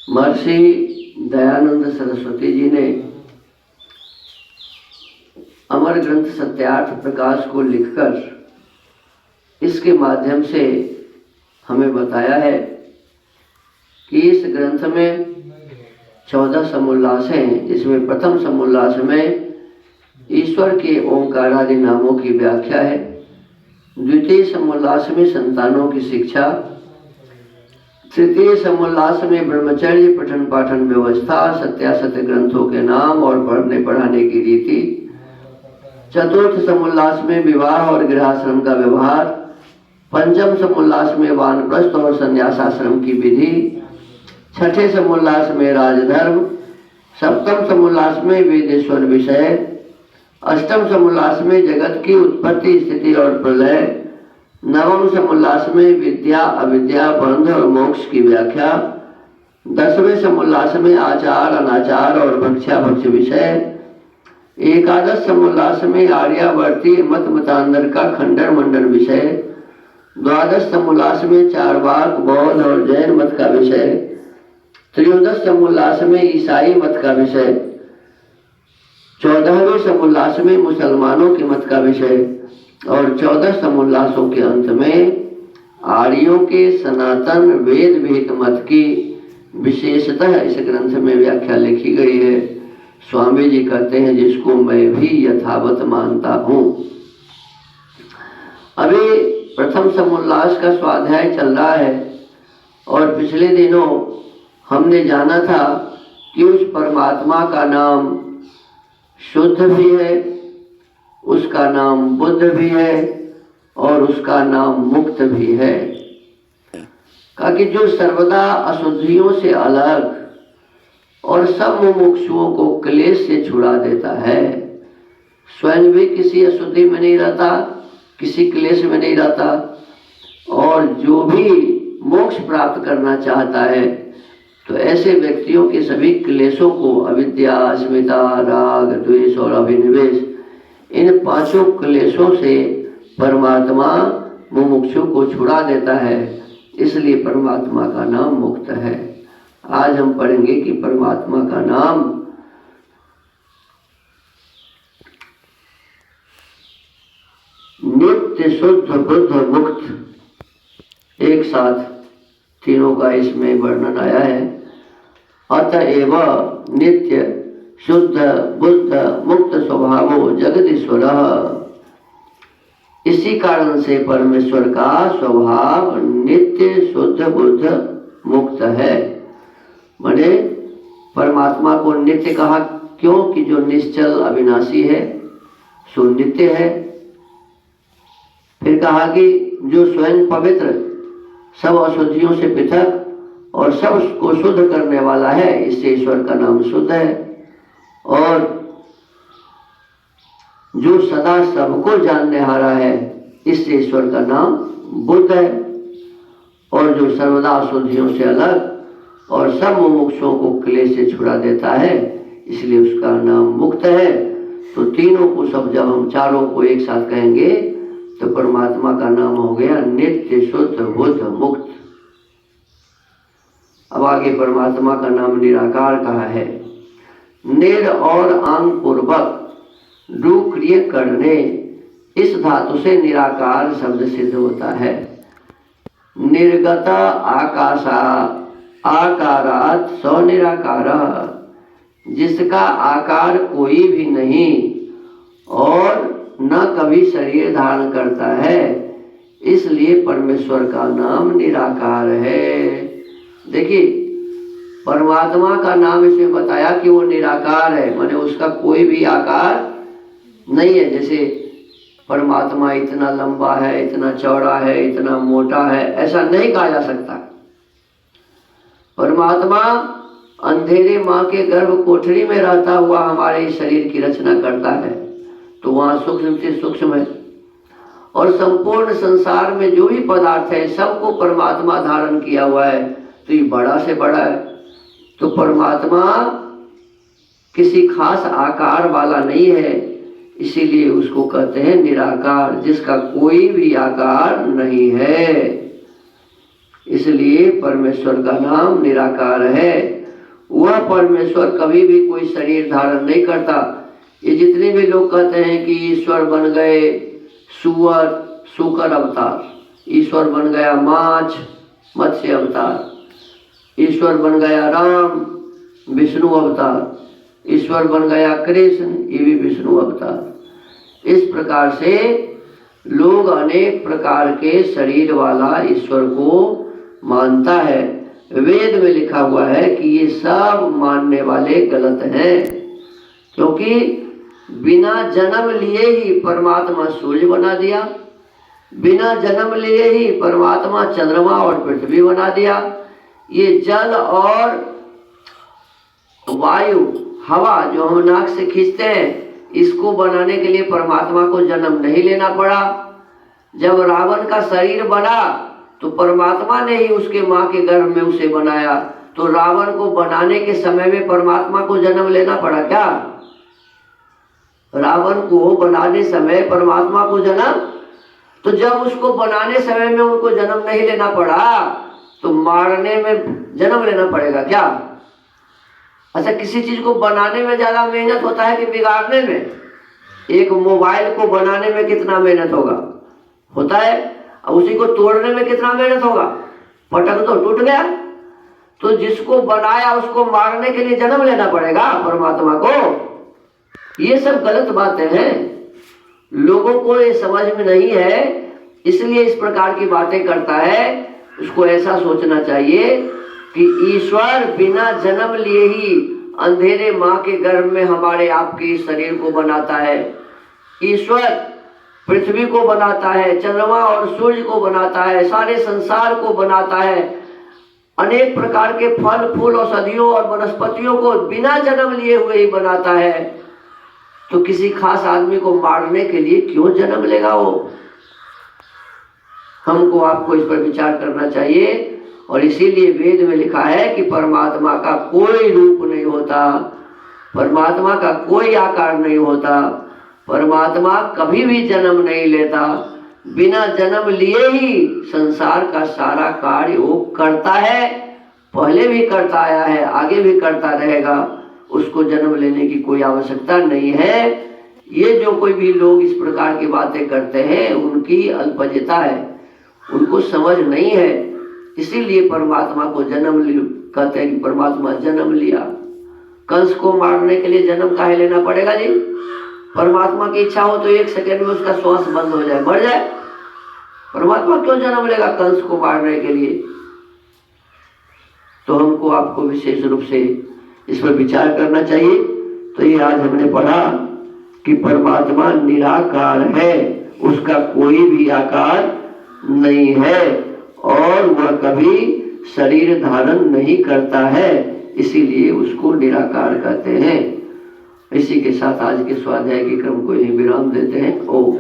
महर्षि दयानंद सरस्वती जी ने अमर ग्रंथ सत्यार्थ प्रकाश को लिखकर इसके माध्यम से हमें बताया है कि इस ग्रंथ में 14 समुल्लास हैं, जिसमें प्रथम समुल्लास में ईश्वर के ओंकार आदि नामों की व्याख्या है, द्वितीय समुल्लास में संतानों की शिक्षा, तृतीय समुल्लास में ब्रह्मचर्य पठन पाठन व्यवस्था, सत्यासत ग्रंथों के नाम और पढ़ने पढ़ाने की रीति, चतुर्थ समुल्लास में विवाह और गृहाश्रम का व्यवहार, पंचम समुल्लास में वानप्रस्थ और संन्यासाश्रम की विधि, छठे समुल्लास में राजधर्म, सप्तम समुल्लास में वेदेश्वर विषय, अष्टम समुल्लास में जगत की उत्पत्ति स्थिति और प्रलय, नवम समुल्लास में विद्या अविद्या बंध और मोक्ष की व्याख्या, 10वें समुल्लास में आचार अनाचार और भक्ष्या भक्ष्य विषय, एकादश समुल्लास में आर्यावर्ती मत मतांतर का खंडन मंडन विषय, द्वादश समुल्लास में चारवाक बौद्ध और जैन मत का विषय, त्रयोदश समुल्लास में ईसाई मत का विषय, 14वें समुल्लास में मुसलमानों के मत का विषय और 14 समुल्लासों के अंत में आर्यों के सनातन वेद विहित मत की विशेषतः इस ग्रंथ में व्याख्या लिखी गई है। स्वामी जी कहते हैं जिसको मैं भी यथावत मानता हूँ। अभी प्रथम समुल्लास का स्वाध्याय चल रहा है और पिछले दिनों हमने जाना था कि उस परमात्मा का नाम शुद्ध भी है, उसका नाम बुद्ध भी है और उसका नाम मुक्त भी है। कहा कि जो सर्वदा अशुद्धियों से अलग और सब मुमुक्षुओं को क्लेश से छुड़ा देता है, स्वयं भी किसी अशुद्धि में नहीं रहता, किसी क्लेश में नहीं रहता, और जो भी मोक्ष प्राप्त करना चाहता है तो ऐसे व्यक्तियों के सभी क्लेशों को, अविद्या अस्मिता राग द्वेष और अभिनिवेश, इन पांचों क्लेशों से परमात्मा मुमुक्षु को छुड़ा देता है। इसलिए परमात्मा का नाम मुक्त है। आज हम पढ़ेंगे कि परमात्मा का नाम नित्य शुद्ध बुद्ध मुक्त, एक साथ तीनों का इसमें वर्णन आया है। अतएव नित्य शुद्ध बुद्ध मुक्त स्वभावो जगदीश्वर, इसी कारण से परमेश्वर का स्वभाव नित्य शुद्ध बुद्ध मुक्त है। माने परमात्मा को नित्य कहा क्योंकि जो निश्चल अविनाशी है सो नित्य है। फिर कहा कि जो स्वयं पवित्र, सब अशुद्धियों से पृथक और सब को शुद्ध करने वाला है, इससे ईश्वर का नाम शुद्ध है। और जो सदा सबको जानने हारा है, इससे ईश्वर का नाम बुद्ध है। और जो सर्वदा अशुद्धियों से अलग और सब मुमुक्षुओं को क्लेश से छुड़ा देता है, इसलिए उसका नाम मुक्त है। तो तीनों को सब जब हम चारों को एक साथ कहेंगे तो परमात्मा का नाम हो गया नित्य शुद्ध बुद्ध मुक्त। अब आगे परमात्मा का नाम निराकार कहा है। निर और आंग पूर्वक डू क्रिय करने, इस धातु से निराकार शब्द सिद्ध होता है। निर्गत आकाशा आकारात स्वनिराकार, जिसका आकार कोई भी नहीं और न कभी शरीर धारण करता है, इसलिए परमेश्वर का नाम निराकार है। देखिए परमात्मा का नाम इसमें बताया कि वो निराकार है, माने उसका कोई भी आकार नहीं है। जैसे परमात्मा इतना लंबा है, इतना चौड़ा है, इतना मोटा है, ऐसा नहीं कहा जा सकता। परमात्मा अंधेरे माँ के गर्भ कोठरी में रहता हुआ हमारे इस शरीर की रचना करता है, तो वहाँ सूक्ष्म से सूक्ष्म है। और संपूर्ण संसार में जो भी पदार्थ है सबको परमात्मा धारण किया हुआ है, तो ये बड़ा से बड़ा है। तो परमात्मा किसी खास आकार वाला नहीं है, इसीलिए उसको कहते हैं निराकार, जिसका कोई भी आकार नहीं है। इसलिए परमेश्वर का नाम निराकार है। वह परमेश्वर कभी भी कोई शरीर धारण नहीं करता। ये जितने भी लोग कहते हैं कि ईश्वर बन गए शुकर अवतार, ईश्वर बन गया माछ मत्स्य अवतार, ईश्वर बन गया राम विष्णु अवतार, ईश्वर बन गया कृष्ण ये भी विष्णु अवतार। इस प्रकार से लोग अनेक प्रकार के शरीर वाला ईश्वर को मानता है। वेद में लिखा हुआ है कि ये सब मानने वाले गलत हैं, क्योंकि बिना जन्म लिए ही परमात्मा सूर्य बना दिया, बिना जन्म लिए ही परमात्मा चंद्रमा और पृथ्वी बना दिया। ये जल और वायु हवा जो हम नाक से खींचते हैं, इसको बनाने के लिए परमात्मा को जन्म नहीं लेना पड़ा। जब रावण का शरीर बना तो परमात्मा ने ही उसके माँ के गर्भ में उसे बनाया। तो रावण को बनाने के समय में परमात्मा को जन्म लेना पड़ा क्या? रावण को बनाने समय परमात्मा को जन्म, तो जब उसको बनाने समय में उनको जन्म नहीं लेना पड़ा तो मारने में जन्म लेना पड़ेगा क्या? अच्छा, किसी चीज को बनाने में ज्यादा मेहनत होता है कि बिगाड़ने में? एक मोबाइल को बनाने में कितना मेहनत होता है, और उसी को तोड़ने में कितना मेहनत होगा? पटक तो टूट गया। तो जिसको बनाया उसको मारने के लिए जन्म लेना पड़ेगा परमात्मा को? ये सब गलत बातें हैं, लोगों को ये समझ में नहीं है, इसलिए इस प्रकार की बातें करता है। उसको ऐसा सोचना चाहिए कि ईश्वर बिना जन्म लिए ही अंधेरे माँ के गर्भ में हमारे आपके शरीर को बनाता है। ईश्वर पृथ्वी को बनाता है, चंद्रमा और सूर्य को बनाता है, सारे संसार को बनाता है, अनेक प्रकार के फल फूल औषधियों और वनस्पतियों को बिना जन्म लिए हुए ही बनाता है। तो किसी खास आदमी को मारने के लिए क्यों जन्म लेगा वो? हमको आपको इस पर विचार करना चाहिए। और इसीलिए वेद में लिखा है कि परमात्मा का कोई रूप नहीं होता, परमात्मा का कोई आकार नहीं होता, परमात्मा कभी भी जन्म नहीं लेता, बिना जन्म लिए ही संसार का सारा कार्य वो करता है, पहले भी करता आया है, आगे भी करता रहेगा। उसको जन्म लेने की कोई आवश्यकता नहीं है। ये जो कोई भी लोग इस प्रकार की बातें करते हैं उनकी अल्पज्ञता है, उनको समझ नहीं है। इसीलिए परमात्मा को जन्म कहते हैं कि परमात्मा जन्म लिया। कंस को मारने के लिए जन्म काहे लेना पड़ेगा जी? परमात्मा की इच्छा हो तो एक सेकंड में उसका श्वास बंद हो जाए, मर जाए। परमात्मा क्यों जन्म लेगा कंस को मारने के लिए? तो हमको आपको विशेष रूप से इस पर विचार करना चाहिए। तो ये आज हमने पढ़ा कि परमात्मा निराकार है, उसका कोई भी आकार नहीं है और वह कभी शरीर धारण नहीं करता है, इसीलिए उसको निराकार कहते हैं। इसी के साथ आज के स्वाध्याय के क्रम को यहीं विराम देते हैं। ओम।